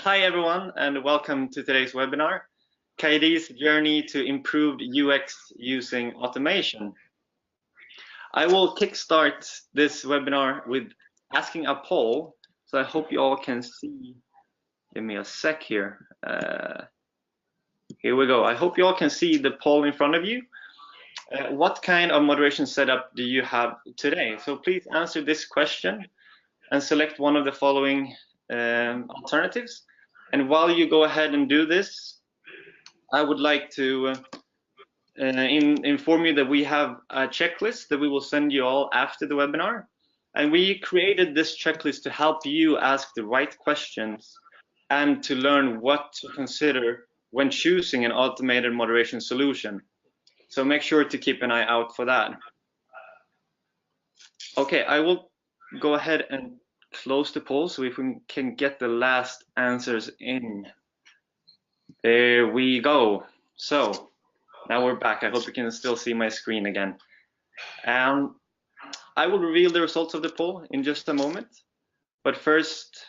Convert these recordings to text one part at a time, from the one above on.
Hi everyone, and welcome to today's webinar, Kaidee's Journey to Improved UX Using Automation. I will kickstart this webinar with asking a poll, so I hope you all can see. Give me a sec here. Here we go. I hope you all can see the poll in front of you. What kind of moderation setup do you have today? So please answer this question and select one of the following alternatives. And while you go ahead and do this, I would like to inform you that we have a checklist that we will send you all after the webinar. And we created this checklist to help you ask the right questions and to learn what to consider when choosing an automated moderation solution. So make sure to keep an eye out for that. Okay, I will go ahead and close the poll so if we can get the last answers in. There we go. So now we're back. I hope you can still see my screen again. I will reveal the results of the poll in just a moment. But first,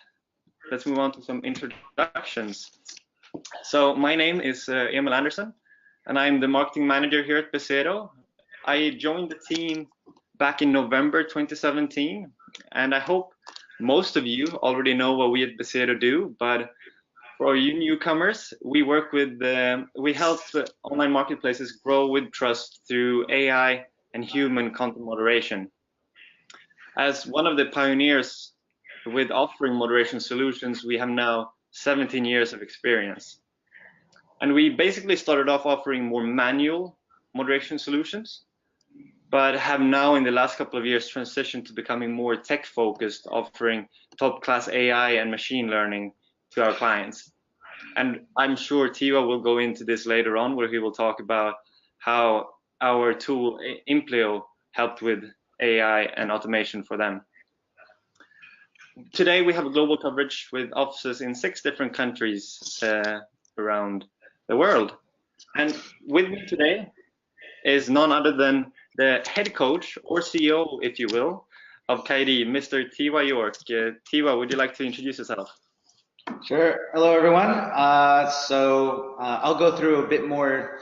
let's move on to some introductions. So my name is Emil Andersson, and I'm the marketing manager here at Bezedo. I joined the team back in November 2017, and I hope most of you already know what we at Bezedo do, but for you newcomers, we work with, we help online marketplaces grow with trust through AI and human content moderation. As one of the pioneers with offering moderation solutions, we have now 17 years of experience. And we basically started off offering more manual moderation solutions, but have now in the last couple of years transitioned to becoming more tech-focused, offering top-class AI and machine learning to our clients. And I'm sure Tiwa will go into this later on, where he will talk about how our tool Implio helped with AI and automation for them. Today we have a global coverage with offices in 6 different countries around the world. And with me today is none other than the head coach, or CEO, if you will, of Kaidee, Mr. Tiwa York. Tiwa, would you like to introduce yourself? Sure. Hello, everyone. I'll go through a bit more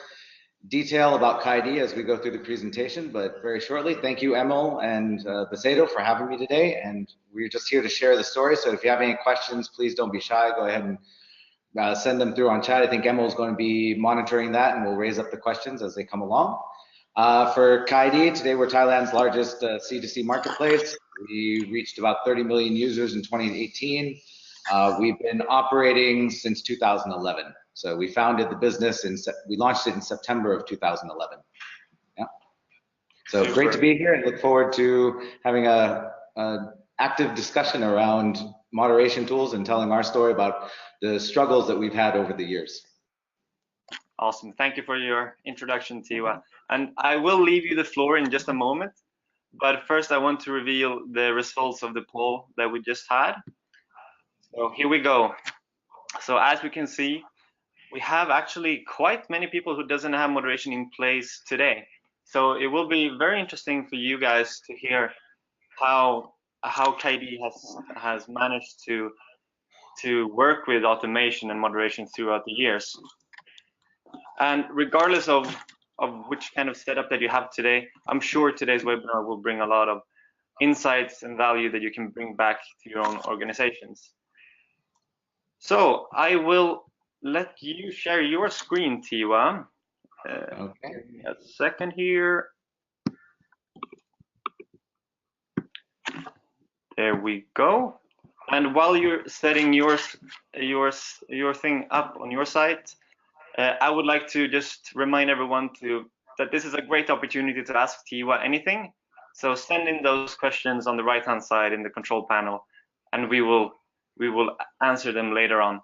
detail about Kaidee as we go through the presentation, but very shortly, thank you, Emil and Bezedo, for having me today. And we're just here to share the story. So if you have any questions, please don't be shy. Go ahead and send them through on chat. I think Emil is going to be monitoring that, and we'll raise up the questions as they come along. For Kaidee, today we're Thailand's largest C2C marketplace. We reached about 30 million users in 2018. We've been operating since 2011. So we founded the business we launched it in September of 2011. Yeah. So Super. Great to be here and look forward to having a active discussion around moderation tools and telling our story about the struggles that we've had over the years. Awesome. Thank you for your introduction, Tiwa. And I will leave you the floor in just a moment. But first, I want to reveal the results of the poll that we just had. So here we go. So as we can see, we have actually quite many people who doesn't have moderation in place today. So it will be very interesting for you guys to hear how Kaidee has managed to work with automation and moderation throughout the years. And regardless of which kind of setup that you have today, I'm sure today's webinar will bring a lot of insights and value that you can bring back to your own organizations. So I will let you share your screen, Tiwa. Okay. Give me a second here. There we go. And while you're setting your thing up on your site, I would like to just remind everyone that this is a great opportunity to ask Tiwa anything. So send in those questions on the right-hand side in the control panel, and we will answer them later on.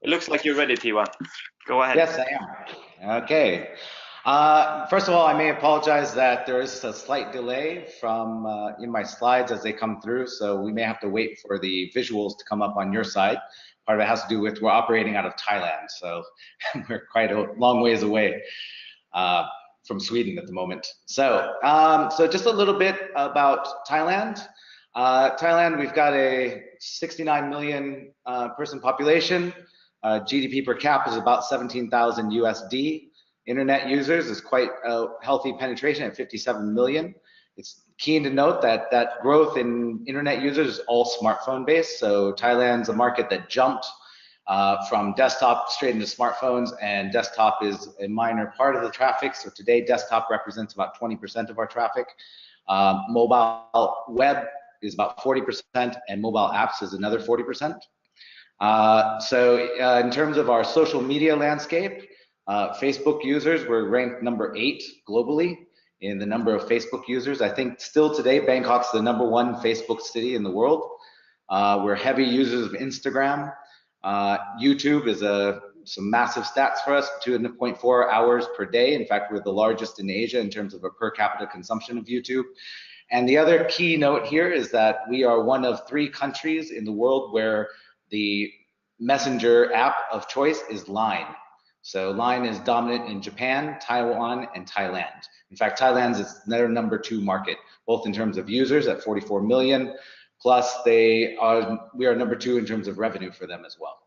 It looks like you're ready, Tiwa. Go ahead. Yes, I am. Okay. First of all, I may apologize that there is a slight delay from in my slides as they come through, so we may have to wait for the visuals to come up on your side. Part of it has to do with we're operating out of Thailand, so we're quite a long ways away from Sweden at the moment. So, so just a little bit about Thailand. Thailand, we've got a 69 million person population. GDP per cap is about 17,000 USD. Internet users is quite a healthy penetration at 57 million. It's keen to note that that growth in internet users is all smartphone based. So Thailand's a market that jumped from desktop straight into smartphones, and desktop is a minor part of the traffic. So today desktop represents about 20% of our traffic. Mobile web is about 40%, and mobile apps is another 40%. In terms of our social media landscape, Facebook users were ranked number 8 globally in the number of Facebook users. I think still today, Bangkok's the #1 Facebook city in the world. We're heavy users of Instagram. YouTube is some massive stats for us, 2.4 hours per day. In fact, we're the largest in Asia in terms of a per capita consumption of YouTube. And the other key note here is that we are one of 3 countries in the world where the messenger app of choice is Line. So Line is dominant in Japan, Taiwan, and Thailand. In fact, Thailand is their #2 market, both in terms of users at 44 million, plus we are #2 in terms of revenue for them as well.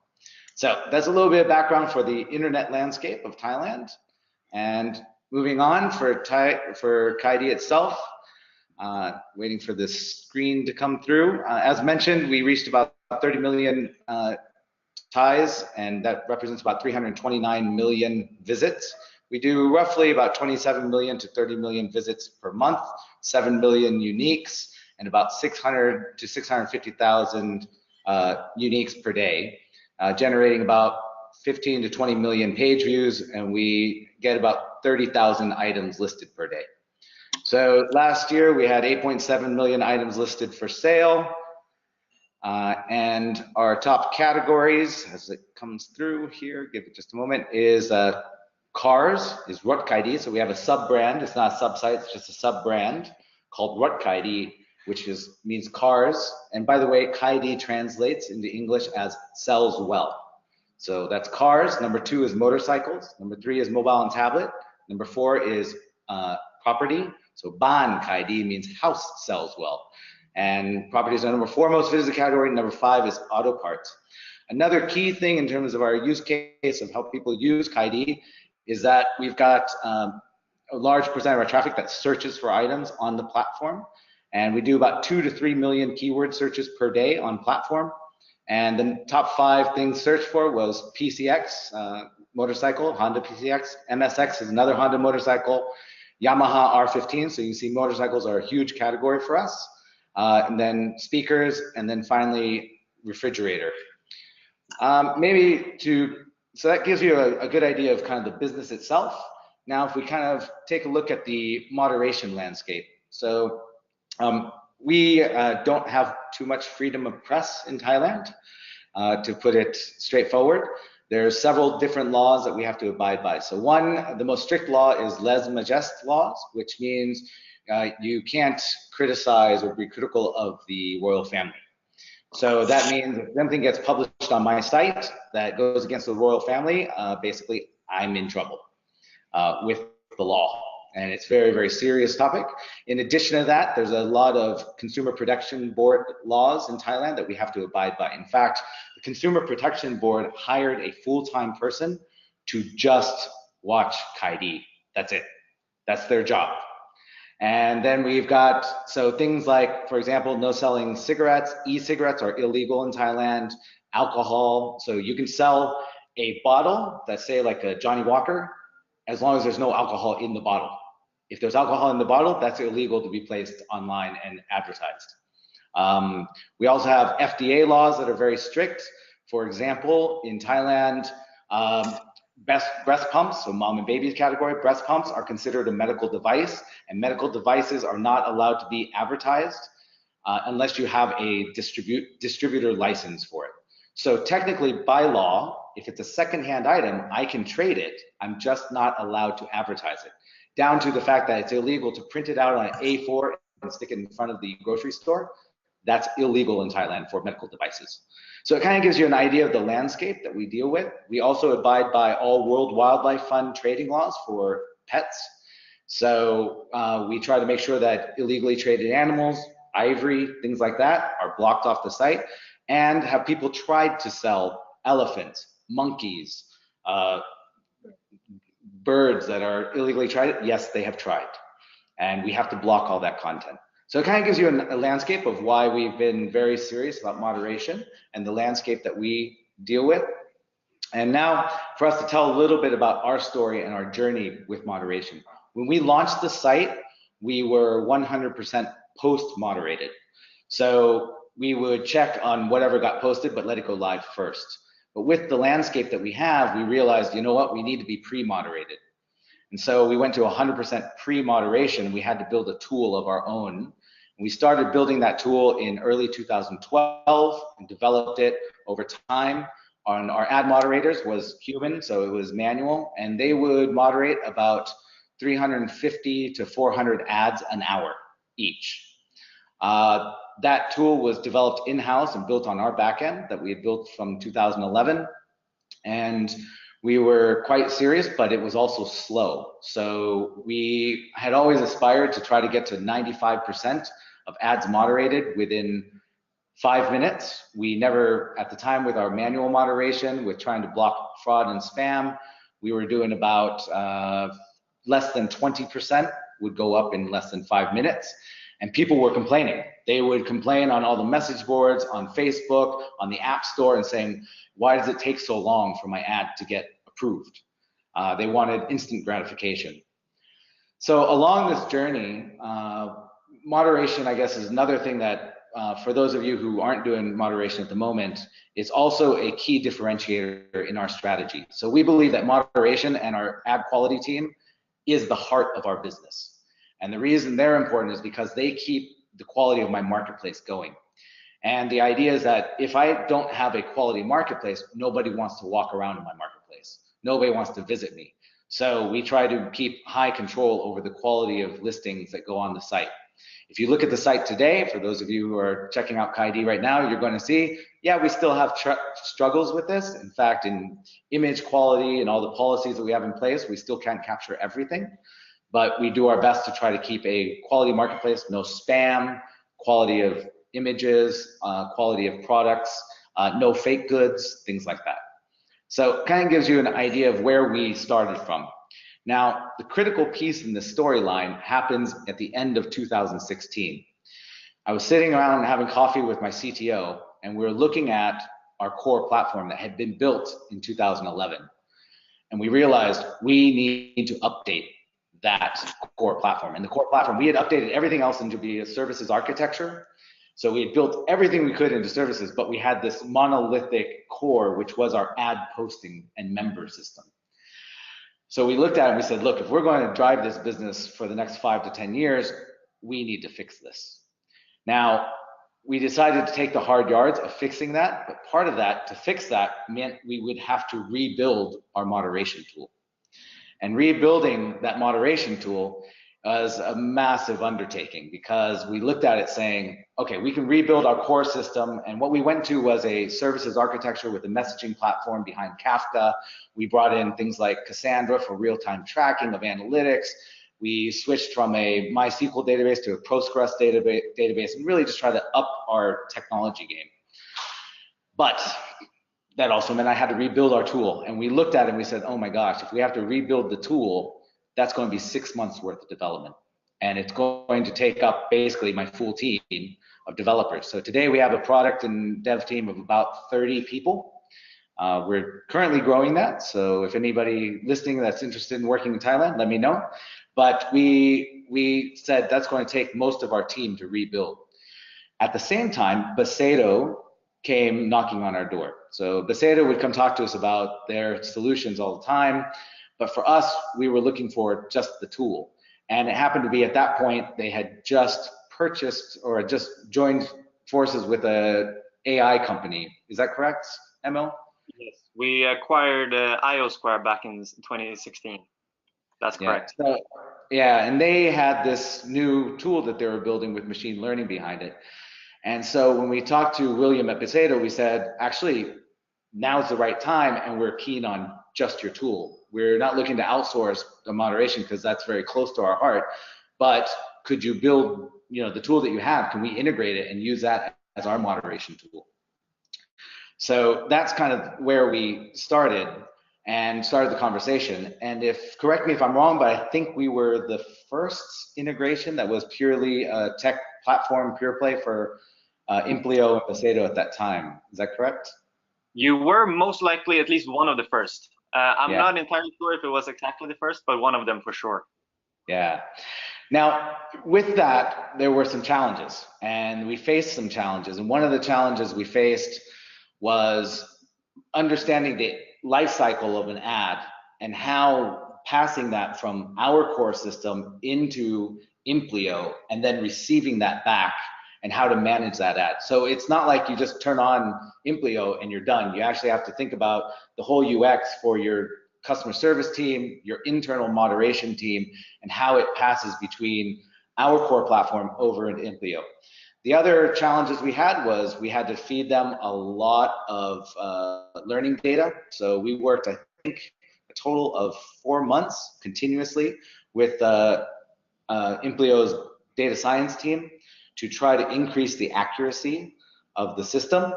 So that's a little bit of background for the internet landscape of Thailand. And moving on for Kaidee itself, waiting for this screen to come through. As mentioned, we reached about 30 million Thais, and that represents about 329 million visits. We do roughly about 27 million to 30 million visits per month, 7 million uniques, and about 600 to 650,000 uniques per day, generating about 15 to 20 million page views, and we get about 30,000 items listed per day. So last year we had 8.7 million items listed for sale, and our top categories, as it comes through here, give it just a moment, is cars, is Kaidee. So we have a sub-brand, it's not a sub-site, it's just a sub-brand called Kaidee, which means cars. And by the way, Kaidee translates into English as sells well. So that's cars. #2 is motorcycles. #3 is mobile and tablet. #4 is property. So Ban Kaidee means house sells well. And properties are #4 most visited category. #5 is auto parts. Another key thing in terms of our use case of how people use Kaidee is that we've got a large percent of our traffic that searches for items on the platform. And we do about 2 to 3 million keyword searches per day on platform. And the top 5 things searched for was PCX, motorcycle, Honda PCX. MSX is another Honda motorcycle. Yamaha R15, so you see motorcycles are a huge category for us. And then speakers, and then finally refrigerator. So that gives you a good idea of kind of the business itself. Now, if we kind of take a look at the moderation landscape. So we don't have too much freedom of press in Thailand, to put it straightforward. There are several different laws that we have to abide by. So one, the most strict law is lèse majesté laws, which means you can't criticize or be critical of the royal family. So that means if something gets published on my site that goes against the royal family, basically I'm in trouble with the law. And it's a very, very serious topic. In addition to that, there's a lot of Consumer Protection Board laws in Thailand that we have to abide by. In fact, the Consumer Protection Board hired a full-time person to just watch Kaidee. That's it. That's their job. And then we've got, so things like, for example, no selling cigarettes. E-cigarettes are illegal in Thailand. Alcohol, so you can sell a bottle that's, say, like a Johnny Walker, as long as there's no alcohol in the bottle. If there's alcohol in the bottle, that's illegal to be placed online and advertised. We also have FDA laws that are very strict. For example, in Thailand, breast pumps, so mom and baby category, breast pumps are considered a medical device, and medical devices are not allowed to be advertised unless you have a distributor license for it. So technically, by law, if it's a secondhand item, I can trade it. I'm just not allowed to advertise it. Down to the fact that it's illegal to print it out on an A4 and stick it in front of the grocery store. That's illegal in Thailand for medical devices. So it kind of gives you an idea of the landscape that we deal with. We also abide by all World Wildlife Fund trading laws for pets. So we try to make sure that illegally traded animals ivory, things like that are blocked off the site. And have people tried to sell elephants, monkeys, birds that are illegally tried? Yes, they have tried. And we have to block all that content. So it kind of gives you a landscape of why we've been very serious about moderation and the landscape that we deal with. And now for us to tell a little bit about our story and our journey with moderation. When we launched the site, we were 100% post-moderated. So we would check on whatever got posted, but let it go live first. But with the landscape that we have, we realized, you know what, we need to be pre-moderated. And so we went to 100% pre-moderation. We had to build a tool of our own. And we started building that tool in early 2012 and developed it over time. Our ad moderators was human, so it was manual, and they would moderate about 350 to 400 ads an hour each. That tool was developed in-house and built on our backend that we had built from 2011. And we were quite serious, but it was also slow. So we had always aspired to try to get to 95% of ads moderated within 5 minutes. We never, at the time with our manual moderation, with trying to block fraud and spam, we were doing about less than 20% would go up in less than 5 minutes. And people were complaining. They would complain on all the message boards, on Facebook, on the App Store, and saying, why does it take so long for my ad to get approved? They wanted instant gratification. So along this journey, moderation, I guess, is another thing that, for those of you who aren't doing moderation at the moment, is also a key differentiator in our strategy. So we believe that moderation and our ad quality team is the heart of our business. And the reason they're important is because they keep the quality of my marketplace going. And the idea is that if I don't have a quality marketplace, nobody wants to walk around in my marketplace. Nobody wants to visit me. So we try to keep high control over the quality of listings that go on the site. If you look at the site today, for those of you who are checking out Kaidee right now, you're going to see, yeah, we still have struggles with this. In fact, in image quality and all the policies that we have in place, we still can't capture everything. But we do our best to try to keep a quality marketplace, no spam, quality of images, quality of products, no fake goods, things like that. So it kind of gives you an idea of where we started from. Now, the critical piece in the storyline happens at the end of 2016. I was sitting around having coffee with my CTO, and we were looking at our core platform that had been built in 2011. And we realized we need to update that core platform. And the core platform, we had updated everything else into be a services architecture. So we had built everything we could into services, but we had this monolithic core, which was our ad posting and member system. So we looked at it and we said, look, if we're going to drive this business for the next 5 to 10 years, we need to fix this. Now, we decided to take the hard yards of fixing that, but part of that, to fix that, meant we would have to rebuild our moderation tool. And rebuilding that moderation tool was a massive undertaking because we looked at it saying, okay, we can rebuild our core system. And what we went to was a services architecture with a messaging platform behind Kafka. We brought in things like Cassandra for real-time tracking of analytics. We switched from a MySQL database to a Postgres database and really just try to up our technology game. But that also meant I had to rebuild our tool. And we looked at it and we said, oh my gosh, if we have to rebuild the tool, that's going to be 6 months worth of development. And it's going to take up basically my full team of developers. So today we have a product and dev team of about 30 people. We're currently growing that. So if anybody listening that's interested in working in Thailand, let me know. But we said that's going to take most of our team to rebuild. At the same time, Basedo came knocking on our door. So Basedo would come talk to us about their solutions all the time. But for us, we were looking for just the tool. And it happened to be at that point, they had just purchased or just joined forces with an AI company. Is that correct, Emil? Yes, we acquired IOSquare back in 2016. That's correct. Yeah. So, yeah, and they had this new tool that they were building with machine learning behind it. And so when we talked to William at Basedo, we said, actually, now's the right time, and we're keen on just your tool. We're not looking to outsource the moderation because that's very close to our heart, but could you build, the tool that you have, can we integrate it and use that as our moderation tool? So that's kind of where we started the conversation. And correct me if I'm wrong, but I think we were the first integration that was purely a tech platform pure play for Implio and Pacedo at that time. Is that correct? You were most likely at least one of the first. I'm not entirely sure if it was exactly the first, but one of them for sure. Yeah. Now, with that, there were some challenges, and we faced some challenges. And one of the challenges we faced was understanding the life cycle of an ad and how passing that from our core system into Implio and then receiving that back and how to manage that ad. So it's not like you just turn on Implio and you're done. You actually have to think about the whole UX for your customer service team, your internal moderation team, and how it passes between our core platform over into Implio. The other challenges we had was we had to feed them a lot of learning data. So we worked, I think, a total of 4 months continuously with Implio's data science team to try to increase the accuracy of the system.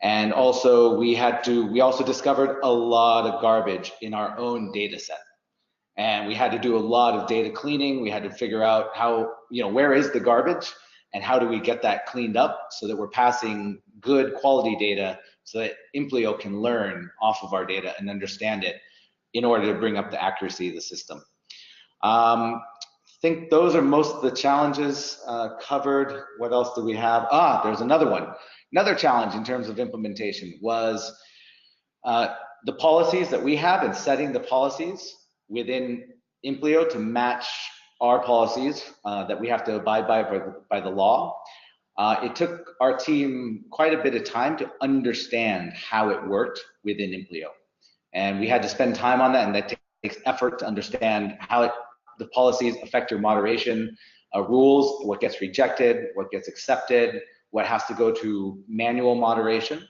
And also we also discovered a lot of garbage in our own data set. And we had to do a lot of data cleaning. We had to figure out how, where is the garbage and how do we get that cleaned up so that we're passing good quality data so that Implio can learn off of our data and understand it in order to bring up the accuracy of the system. I think those are most of the challenges covered. What else do we have? There's another one. Another challenge in terms of implementation was the policies that we have and setting the policies within Implio to match our policies that we have to abide by the law. It took our team quite a bit of time to understand how it worked within Implio. And we had to spend time on that, and that takes effort to understand how the policies affect your moderation rules, what gets rejected, what gets accepted, what has to go to manual moderation.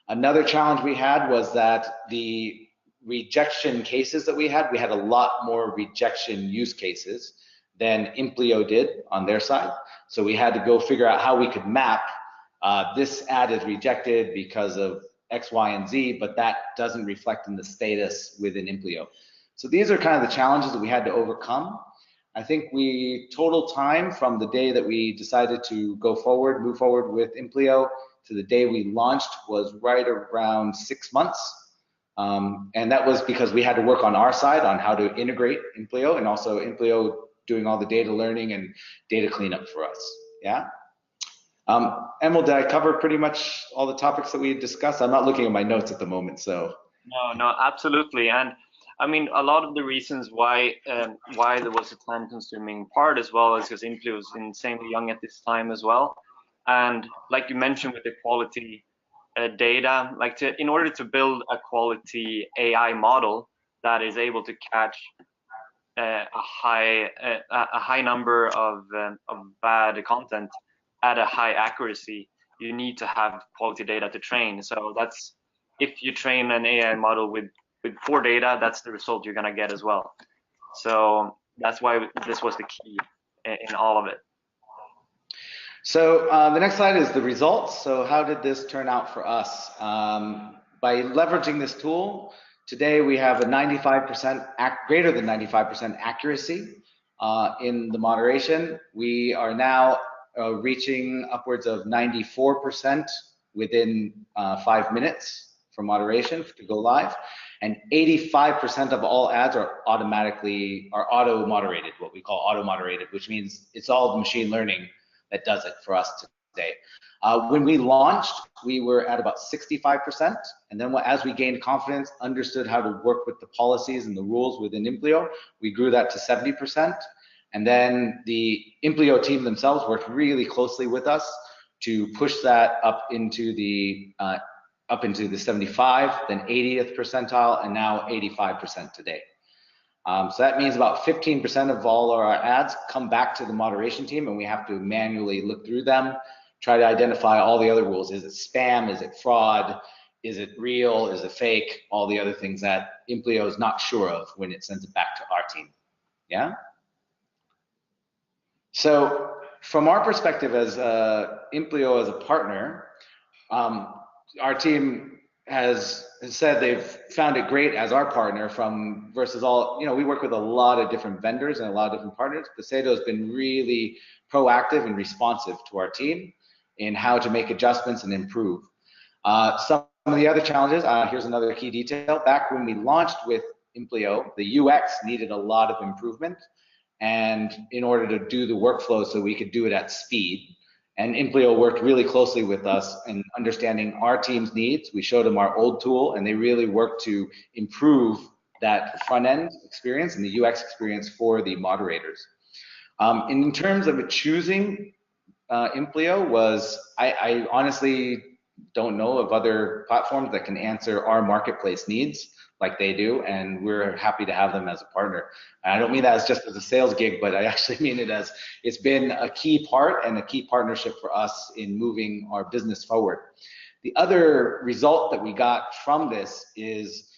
Another challenge we had was that the rejection cases that we had a lot more rejection use cases than Implio did on their side. So we had to go figure out how we could map this ad is rejected because of X, Y, and Z, but that doesn't reflect in the status within Implio. So these are kind of the challenges that we had to overcome. I think total time from the day that we decided to move forward with Implio to the day we launched was right around 6 months. And that was because we had to work on our side on how to integrate Implio, and also Implio doing all the data learning and data cleanup for us. Yeah. Emil, did I cover pretty much all the topics that we had discussed? I'm not looking at my notes at the moment, so. No, absolutely. And I mean, a lot of the reasons why there was a time-consuming part as well is because Implio was insanely young at this time as well. And like you mentioned with the quality data, in order to build a quality AI model that is able to catch a high number of bad content at a high accuracy, you need to have quality data to train. So that's, if you train an AI model with poor data, that's the result you're gonna get as well. So that's why this was the key in all of it. So the next slide is the results. So how did this turn out for us? By leveraging this tool, today we have a 95%, greater than 95% accuracy in the moderation. We are now reaching upwards of 94% within 5 minutes for moderation to go live. And 85% of all ads are auto-moderated, what we call auto-moderated, which means it's all the machine learning that does it for us today. When we launched, we were at about 65%, and then as we gained confidence, understood how to work with the policies and the rules within Implio, we grew that to 70%. And then the Implio team themselves worked really closely with us to push that up into the 75, then 80th percentile, and now 85% today. So that means about 15% of all our ads come back to the moderation team, and we have to manually look through them, try to identify all the other rules. Is it spam? Is it fraud? Is it real? Is it fake? All the other things that Implio is not sure of when it sends it back to our team. Yeah? So from our perspective as Implio as a partner, our team has said they've found it great as our partner from versus all, we work with a lot of different vendors and a lot of different partners. Pasado has been really proactive and responsive to our team in how to make adjustments and improve. Some of the other challenges, here's another key detail. Back when we launched with Implio, the UX needed a lot of improvement, and in order to do the workflow so we could do it at speed. And Implio worked really closely with us in understanding our team's needs. We showed them our old tool, and they really worked to improve that front end experience and the UX experience for the moderators. In terms of choosing Implio I honestly don't know of other platforms that can answer our marketplace needs like they do, and we're happy to have them as a partner. And I don't mean that as just as a sales gig, but I actually mean it as it's been a key part and a key partnership for us in moving our business forward. The other result that we got from this is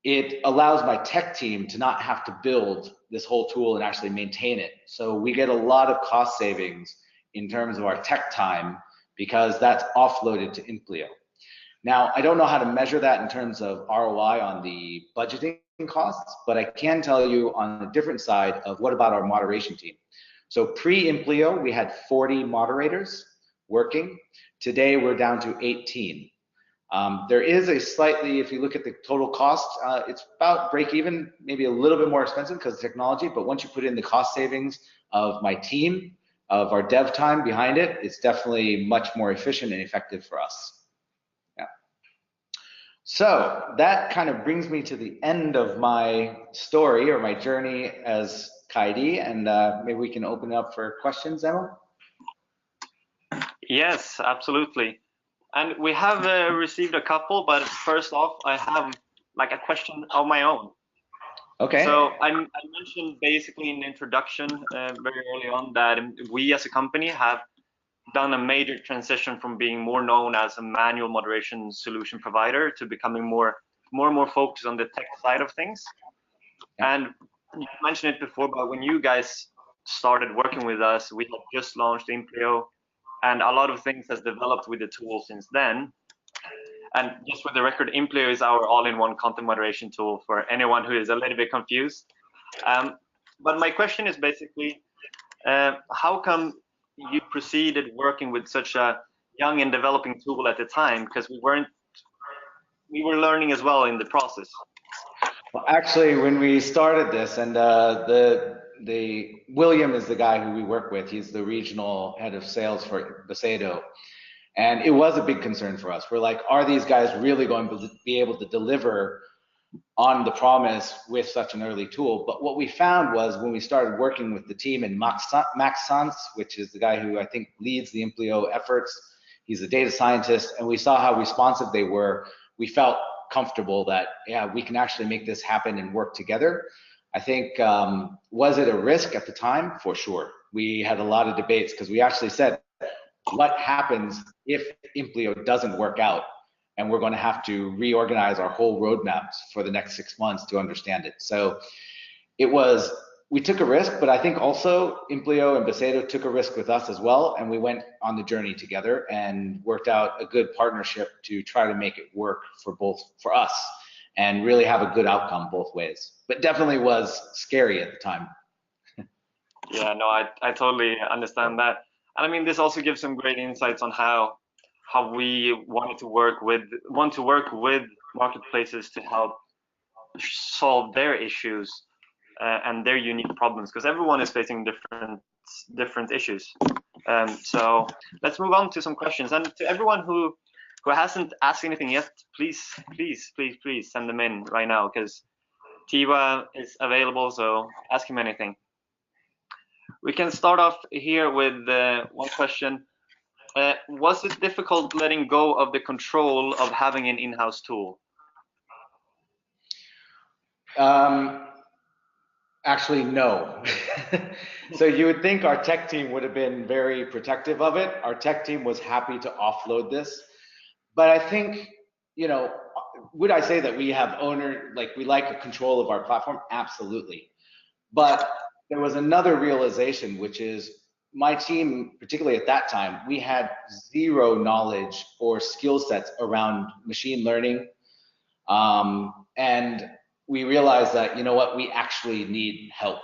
it allows my tech team to not have to build this whole tool and actually maintain it. So we get a lot of cost savings in terms of our tech time because that's offloaded to Implio. Now, I don't know how to measure that in terms of ROI on the budgeting costs, but I can tell you on a different side of what about our moderation team. So pre-Implio, we had 40 moderators working. Today, we're down to 18. There is a slightly, if you look at the total cost, it's about break even, maybe a little bit more expensive because of technology, but once you put in the cost savings of my team, of our dev time behind it, it's definitely much more efficient and effective for us. Yeah. So that kind of brings me to the end of my story or my journey as Kaidee, and maybe we can open it up for questions, Emma? Yes, absolutely. And we have received a couple, but first off, I have like a question of my own. Okay. So I mentioned basically in the introduction very early on that we as a company have done a major transition from being more known as a manual moderation solution provider to becoming more and more focused on the tech side of things. Yeah. And you mentioned it before, but when you guys started working with us, we had just launched Implio, and a lot of things has developed with the tool since then. And just for the record, Implio is our all-in-one content moderation tool for anyone who is a little bit confused. But my question is basically, how come you proceeded working with such a young and developing tool at the time? Because we were learning as well in the process. Well, actually, when we started this, and William is the guy who we work with. He's the regional head of sales for Pasado. And it was a big concern for us. We're like, are these guys really going to be able to deliver on the promise with such an early tool? But what we found was when we started working with the team and Max Sanz, which is the guy who I think leads the Implio efforts, he's a data scientist, and we saw how responsive they were. We felt comfortable that, yeah, we can actually make this happen and work together. I think, was it a risk at the time? For sure. We had a lot of debates because we actually said, what happens if Implio doesn't work out? And we're going to have to reorganize our whole roadmaps for the next 6 months to understand it. So we took a risk, but I think also Implio and Pasado took a risk with us as well. And we went on the journey together and worked out a good partnership to try to make it work for us and really have a good outcome both ways. But definitely was scary at the time. Yeah, no, I totally understand that. And I mean, this also gives some great insights on how we want to work with marketplaces to help solve their issues and their unique problems, because everyone is facing different issues. So let's move on to some questions. And to everyone who hasn't asked anything yet, please send them in right now, because Tiwa is available, so ask him anything. We can start off here with one question. Was it difficult letting go of the control of having an in-house tool? Actually, no. So you would think our tech team would have been very protective of it. Our tech team was happy to offload this. But I think, would I say that we have we like a control of our platform? Absolutely. But there was another realization, which is my team, particularly at that time, we had zero knowledge or skill sets around machine learning. And we realized that, you know what, we actually need help.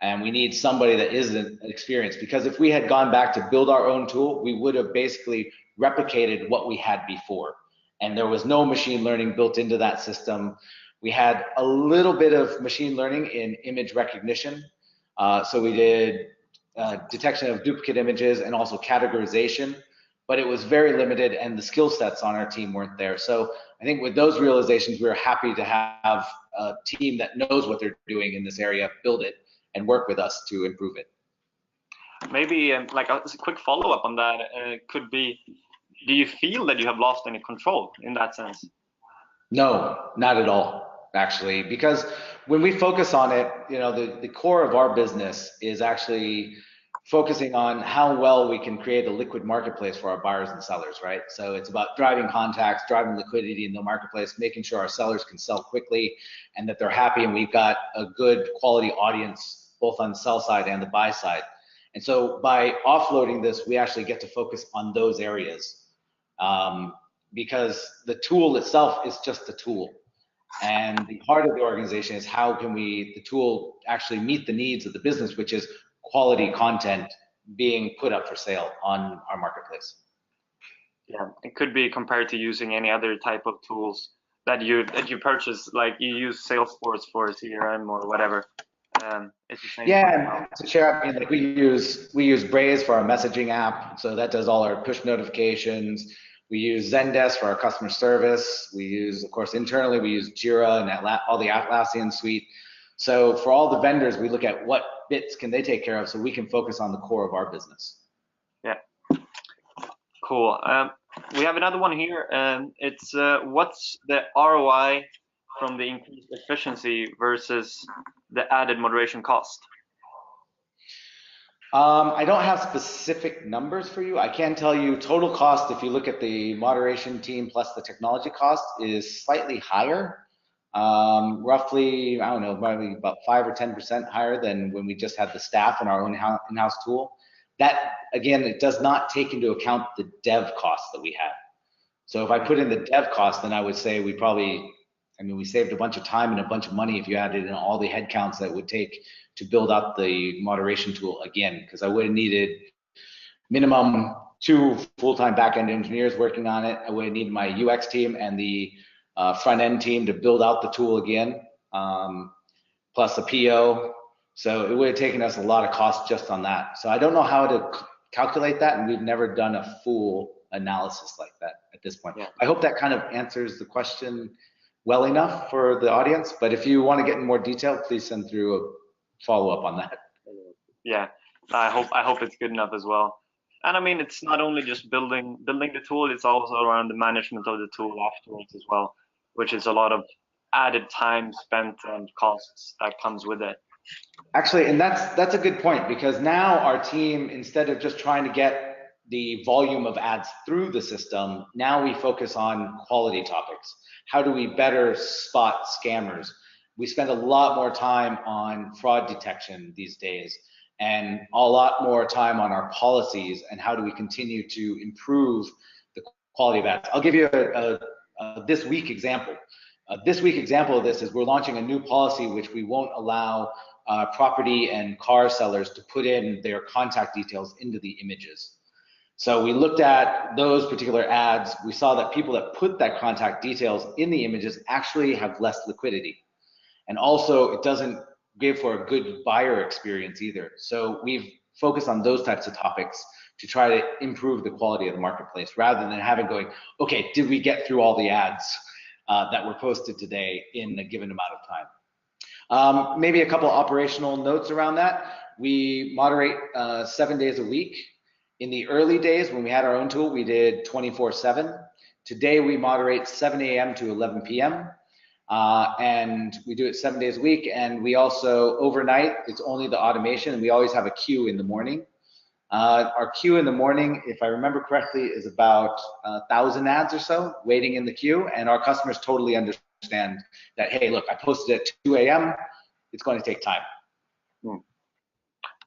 And we need somebody that isn't experienced, because if we had gone back to build our own tool, we would have basically replicated what we had before. And there was no machine learning built into that system. We had a little bit of machine learning in image recognition. So we did detection of duplicate images and also categorization, but it was very limited and the skill sets on our team weren't there. So I think with those realizations, we were happy to have a team that knows what they're doing in this area, build it, and work with us to improve it. Maybe like a quick follow-up on that could be, do you feel that you have lost any control in that sense? No, not at all, actually, because when we focus on it, you know, the core of our business is actually focusing on how well we can create a liquid marketplace for our buyers and sellers, right? So it's about driving contacts, driving liquidity in the marketplace, making sure our sellers can sell quickly and that they're happy, and we've got a good quality audience both on the sell side and the buy side. And so by offloading this, we actually get to focus on those areas, because the tool itself is just a tool. And the heart of the organization is how can the tool actually meet the needs of the business, which is quality content being put up for sale on our marketplace. Yeah, it could be compared to using any other type of tools that you purchase, like you use Salesforce for CRM or whatever. It's the same. Yeah, to share, I mean, like we use Braze for our messaging app, so that does all our push notifications. We use Zendesk for our customer service. We use, of course, internally, we use Jira and all the Atlassian suite. So for all the vendors, we look at what bits can they take care of so we can focus on the core of our business. Yeah, cool. We have another one here, and it's what's the ROI from the increased efficiency versus the added moderation cost? I don't have specific numbers for you. I can tell you total cost, if you look at the moderation team plus the technology cost, is slightly higher. Roughly, I don't know, probably about 5 or 10% higher than when we just had the staff and our own in-house tool. That, again, it does not take into account the dev costs that we had. So if I put in the dev cost, then I would say we saved a bunch of time and a bunch of money if you added in all the headcounts that it would take to build up the moderation tool again, because I would have needed minimum 2 full-time back-end engineers working on it. I would have needed my UX team and the front-end team to build out the tool again, plus a PO. So it would have taken us a lot of cost just on that. So I don't know how to calculate that, and we've never done a full analysis like that at this point. Yeah. I hope that kind of answers the question well enough for the audience, but if you want to get in more detail, please send through a follow-up on that. Yeah, I hope it's good enough as well. And I mean, it's not only just building the tool, it's also around the management of the tool afterwards as well, which is a lot of added time spent and costs that comes with it. Actually, and that's a good point, because now our team, instead of just trying to get the volume of ads through the system, now we focus on quality topics. How do we better spot scammers? We spend a lot more time on fraud detection these days, and a lot more time on our policies and how do we continue to improve the quality of ads. I'll give you a this week example. This week example of this is we're launching a new policy which we won't allow property and car sellers to put in their contact details into the images. So we looked at those particular ads. We saw that people that put that contact details in the images actually have less liquidity. And also it doesn't give for a good buyer experience either. So we've focused on those types of topics to try to improve the quality of the marketplace, rather than having going, okay, did we get through all the ads that were posted today in a given amount of time? Maybe a couple operational notes around that. We moderate 7 days a week. In the early days when we had our own tool, we did 24/7. Today we moderate 7 a.m. to 11 p.m. And we do it 7 days a week. And we also, overnight, it's only the automation, and we always have a queue in the morning. Our queue in the morning, if I remember correctly, is about 1,000 ads or so waiting in the queue, and our customers totally understand that, hey, look, I posted at 2 a.m., it's going to take time.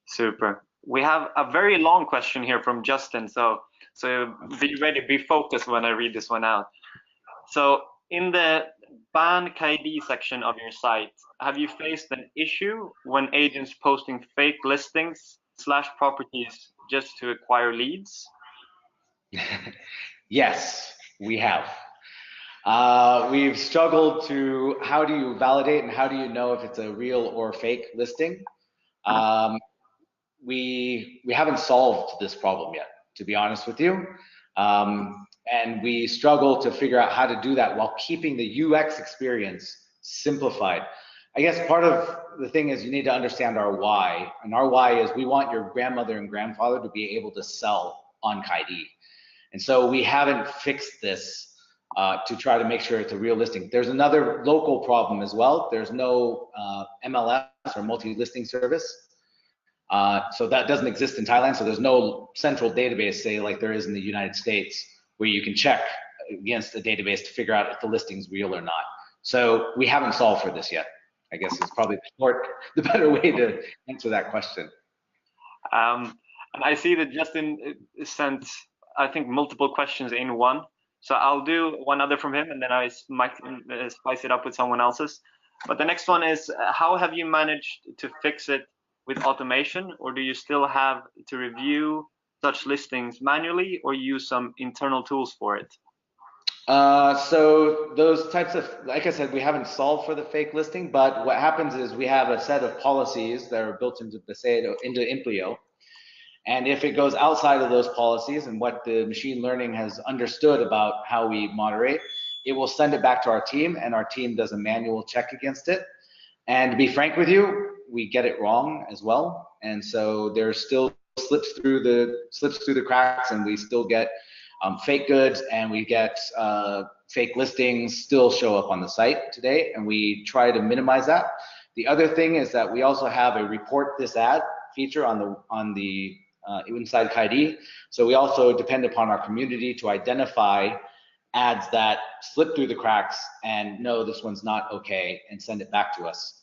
Super. We have a very long question here from Justin, so be ready, be focused when I read this one out. So in the ban Kaidee section of your site, have you faced an issue when agents posting fake listings / properties just to acquire leads? Yes, we have. We've struggled to, how do you validate and how do you know if it's a real or fake listing? We haven't solved this problem yet, to be honest with you. And we struggle to figure out how to do that while keeping the UX experience simplified. I guess part of the thing is you need to understand our why. And our why is we want your grandmother and grandfather to be able to sell on Kaidee. And so we haven't fixed this to try to make sure it's a real listing. There's another local problem as well. There's no MLS or multi-listing service. So that doesn't exist in Thailand. So there's no central database, say like there is in the United States, where you can check against a database to figure out if the listing's real or not. So we haven't solved for this yet, I guess is probably the better way to answer that question. And I see that Justin sent, I think, multiple questions in one. So I'll do one other from him, and then I might spice it up with someone else's. But the next one is, how have you managed to fix it with automation, or do you still have to review such listings manually or use some internal tools for it? So those types of, like I said, we haven't solved for the fake listing, but what happens is we have a set of policies that are built into Implio. And if it goes outside of those policies and what the machine learning has understood about how we moderate, it will send it back to our team, and our team does a manual check against it. And to be frank with you, we get it wrong as well. And so there still slips through the cracks, and we still get fake goods, and we get fake listings still show up on the site today, and we try to minimize that. The other thing is that we also have a report this ad feature on the inside Kaidee. So we also depend upon our community to identify ads that slip through the cracks and no, this one's not okay, and send it back to us.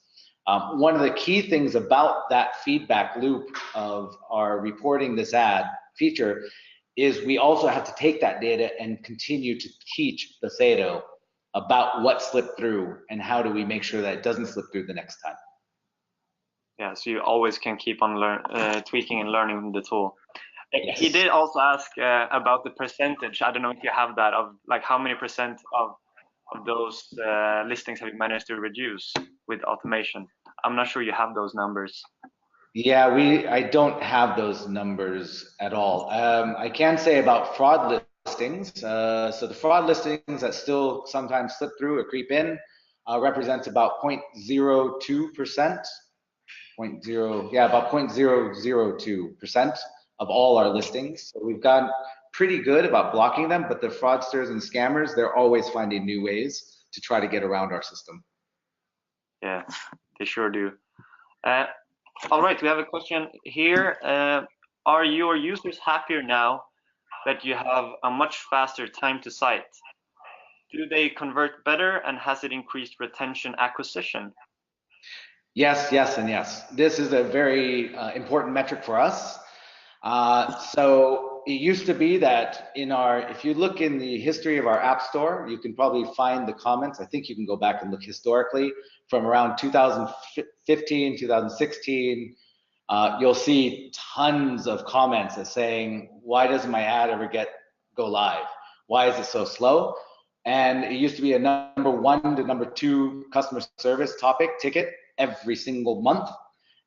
One of the key things about that feedback loop of our reporting this ad feature is we also have to take that data and continue to teach Becedo about what slipped through and how do we make sure that it doesn't slip through the next time. Yeah, so you always can keep on tweaking and learning the tool. Yes. He did also ask about the percentage. I don't know if you have that, of like how many percent of those listings have you managed to reduce with automation. I'm not sure you have those numbers. Yeah, I don't have those numbers at all. I can say about fraud listings. So the fraud listings that still sometimes slip through or creep in represents about 0.02%. About 0.002% of all our listings. So we've gotten pretty good about blocking them, but the fraudsters and scammers, they're always finding new ways to try to get around our system. Yeah, they sure do. All right, we have a question here. Are your users happier now that you have a much faster time to site? Do they convert better, and has it increased retention acquisition? Yes, yes, and yes. This is a very important metric for us. So it used to be that if you look in the history of our app store, you can probably find the comments. I think you can go back and look historically from around 2015, 2016. You'll see tons of comments that saying, why doesn't my ad ever go live? Why is it so slow? And it used to be a number 1 to number 2 customer service ticket every single month.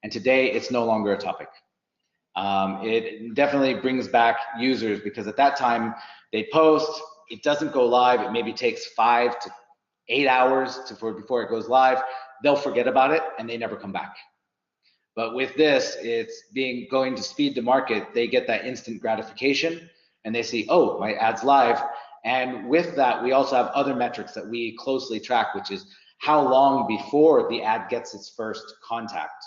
And today it's no longer a topic. It definitely brings back users, because at that time they post, it doesn't go live. It maybe takes 5 to 8 hours before it goes live. They'll forget about it and they never come back. But with this, it's going to speed the market. They get that instant gratification and they see, oh, my ad's live. And with that, we also have other metrics that we closely track, which is how long before the ad gets its first contact.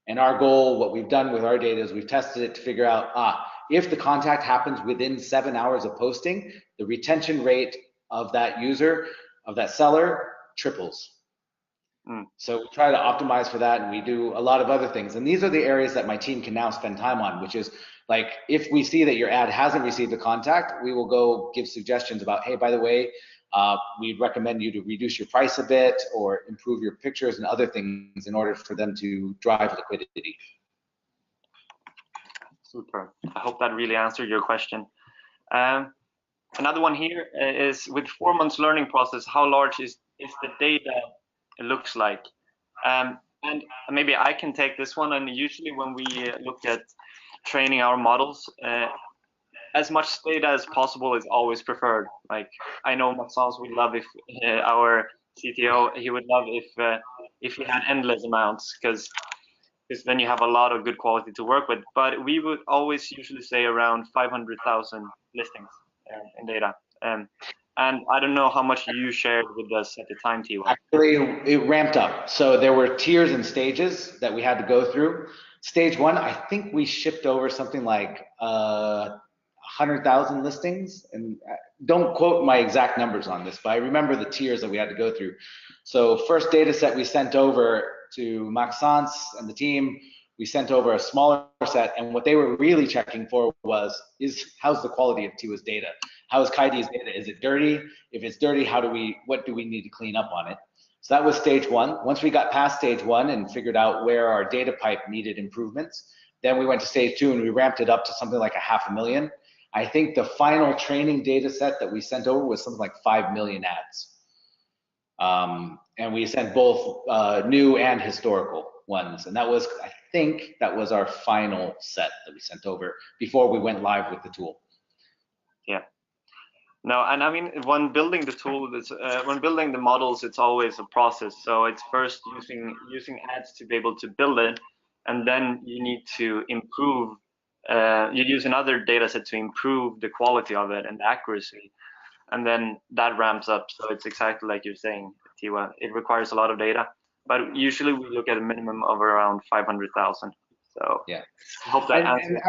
And our goal, what we've done with our data is we've tested it to figure out, if the contact happens within 7 hours of posting, the retention rate of that user, of that seller, triples. So we try to optimize for that, and we do a lot of other things. And these are the areas that my team can now spend time on, which is like, if we see that your ad hasn't received a contact, we will go give suggestions about, hey, by the way, we'd recommend you to reduce your price a bit or improve your pictures and other things in order for them to drive liquidity. Super. I hope that really answered your question. Another one here is, with 4 months learning process, how large is the data it looks like? And maybe I can take this one. And usually when we look at training our models, as much data as possible is always preferred. Like, I know Maxence would love if our CTO, he would love if he had endless amounts, because then you have a lot of good quality to work with. But we would always usually say around 500,000 listings in data. And I don't know how much you shared with us at the time, Tiwa. Actually, it ramped up. So there were tiers and stages that we had to go through. Stage 1, I think we shipped over something like 100,000 listings. And don't quote my exact numbers on this, but I remember the tiers that we had to go through. So first data set we sent over to Maxence and the team, we sent over a smaller set, and what they were really checking for was, how's the quality of Tiwa's data? How is Kaidee's data? Is it dirty? If it's dirty, what do we need to clean up on it? So that was stage 1. Once we got past stage 1 and figured out where our data pipe needed improvements, then we went to stage 2 and we ramped it up to something like 500,000. I think the final training data set that we sent over was something like 5 million ads. And we sent both new and historical ones. And that was, I think that was our final set that we sent over before we went live with the tool. Yeah. No, and I mean, when building the tool, when building the models, it's always a process. So it's first using ads to be able to build it, and then you need to improve. You use another data set to improve the quality of it and the accuracy, and then that ramps up. So it's exactly like you're saying, Tiwa. It requires a lot of data, but usually we look at a minimum of around 500,000. So yeah, I hope that answers.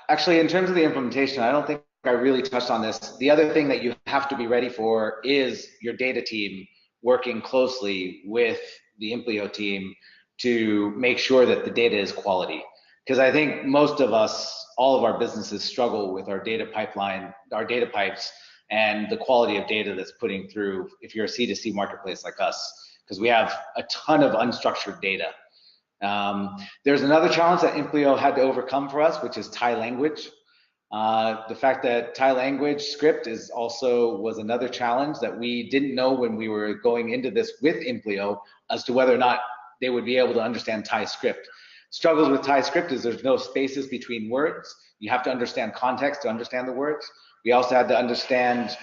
Actually, in terms of the implementation, I don't think I really touched on this. The other thing that you have to be ready for is your data team working closely with the Implio team to make sure that the data is quality. Because I think most of us, all of our businesses struggle with our data pipeline, our data pipes, and the quality of data that's putting through, if you're a C2C marketplace like us, because we have a ton of unstructured data. There's another challenge that Implio had to overcome for us, which is Thai language. The fact that Thai language script was another challenge that we didn't know when we were going into this with Implio as to whether or not they would be able to understand Thai script. Struggles with Thai script is there's no spaces between words. You have to understand context to understand the words. We also had to understand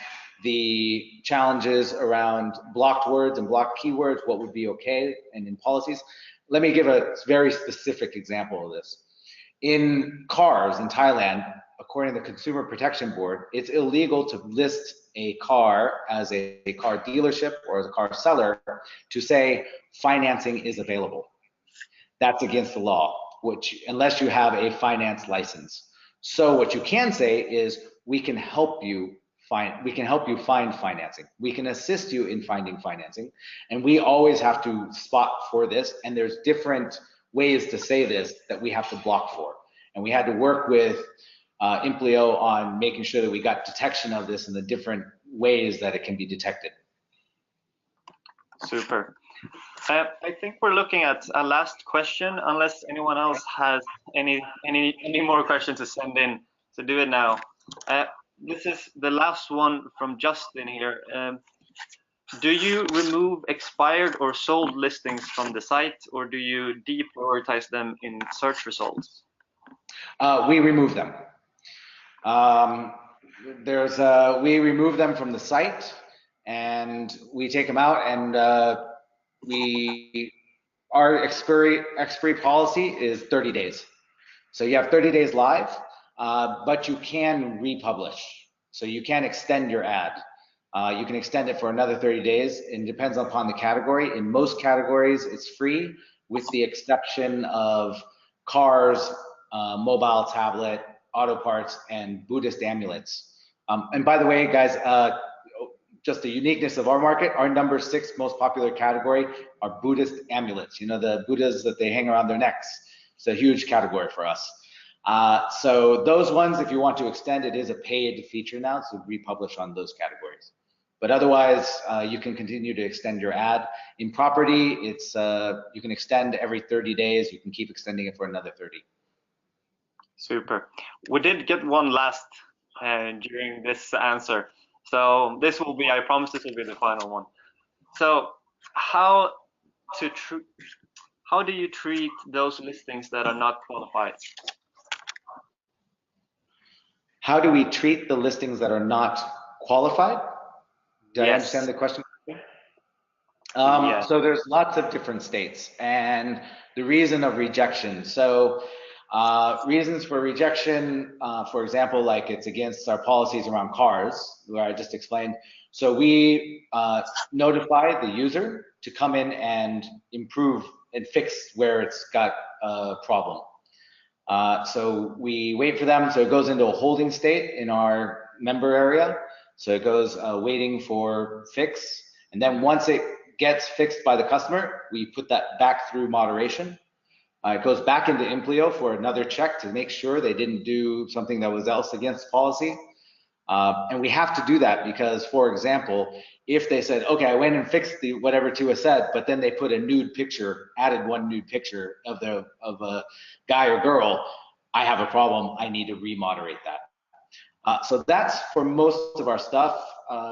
the challenges around blocked words and blocked keywords, what would be okay, and in policies. Let me give a very specific example of this. In cars in Thailand, according to the Consumer Protection Board, it's illegal to list a car as a car dealership or as a car seller to say financing is available. That's against the law, unless you have a finance license. So what you can say is, we can help you find financing. We can assist you in finding financing, and we always have to spot for this. And there's different ways to say this that we have to block for, and we had to work with Implio on making sure that we got detection of this in the different ways that it can be detected. Super. I think we're looking at a last question, unless anyone else has any more questions to send in. So do it now. This is the last one from Justin here. Do you remove expired or sold listings from the site, or do you deprioritize them in search results? We remove them. We remove them from the site, and we take them out, and our expiry policy is 30 days. So you have 30 days live, but you can republish. So you can extend your ad. You can extend it for another 30 days, and it depends upon the category. In most categories, it's free, with the exception of cars, mobile tablet, auto parts, and Buddhist amulets. And by the way, guys, just the uniqueness of our market, our number 6 most popular category are Buddhist amulets. You know, the Buddhas that they hang around their necks. It's a huge category for us. So those ones, if you want to extend, it is a paid feature now, so republish on those categories. But otherwise, you can continue to extend your ad. In property, it's you can extend every 30 days. You can keep extending it for another 30. Super. We did get one last during this answer. So this will be, I promise this will be the final one. So how do you treat those listings that are not qualified? How do we treat the listings that are not qualified? Did I understand the question? Yes. So there's lots of different states and the reason of rejection. So reasons for rejection, for example, like it's against our policies around cars, where I just explained. So we notify the user to come in and improve and fix where it's got a problem. So we wait for them. So it goes into a holding state in our member area. So it goes waiting for fix. And then once it gets fixed by the customer, we put that back through moderation. It goes back into Implio for another check to make sure they didn't do something that was else against policy. And we have to do that because, for example, if they said, okay, I went and fixed the whatever Tiwa said, but then they put a nude picture, added one nude picture of a guy or girl, I have a problem. I need to remoderate that. So that's for most of our stuff.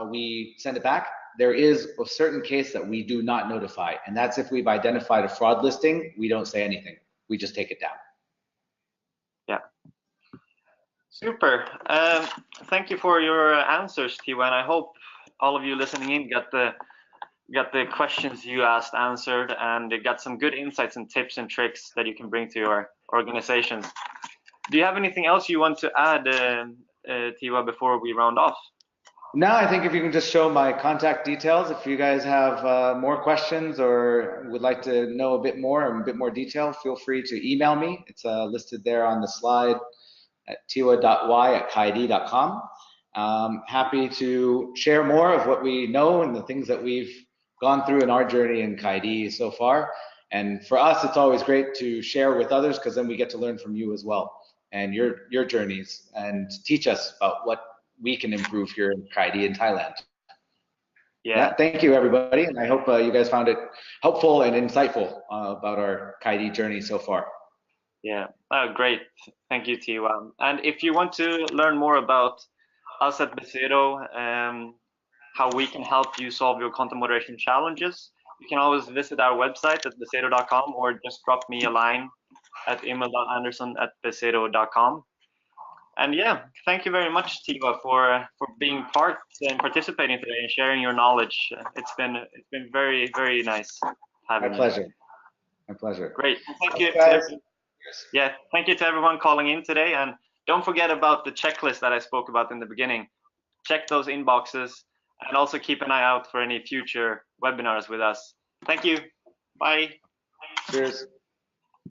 We send it back. There is a certain case that we do not notify, and that's if we've identified a fraud listing. We don't say anything. We just take it down. Yeah. Super. Thank you for your answers, Tiwa, and I hope all of you listening in got the questions you asked answered and got some good insights and tips and tricks that you can bring to your organizations. Do you have anything else you want to add, Tiwa, before we round off? No, I think if you can just show my contact details, if you guys have more questions or would like to know a bit more and a bit more detail, feel free to email me. It's listed there on the slide at tiwa.y@kaidee.com. Happy to share more of what we know and the things that we've gone through in our journey in Kaidee so far. And for us, it's always great to share with others because then we get to learn from you as well and your journeys and teach us about what we can improve here in Kaidee in Thailand. Yeah, thank you everybody, and I hope you guys found it helpful and insightful about our Kaidee journey so far. Yeah, great. Thank you, Tiwa. And if you want to learn more about us at Bezedo, how we can help you solve your content moderation challenges, you can always visit our website at bezedo.com or just drop me a line at emil.anderson@bezedo.com. And yeah, thank you very much, Tiwa, for being part and participating today and sharing your knowledge. It's been very, very nice having you. My pleasure. My pleasure. Great. Thank you. Thank you to everyone calling in today. And don't forget about the checklist that I spoke about in the beginning. Check those inboxes and also keep an eye out for any future webinars with us. Thank you. Bye. Cheers.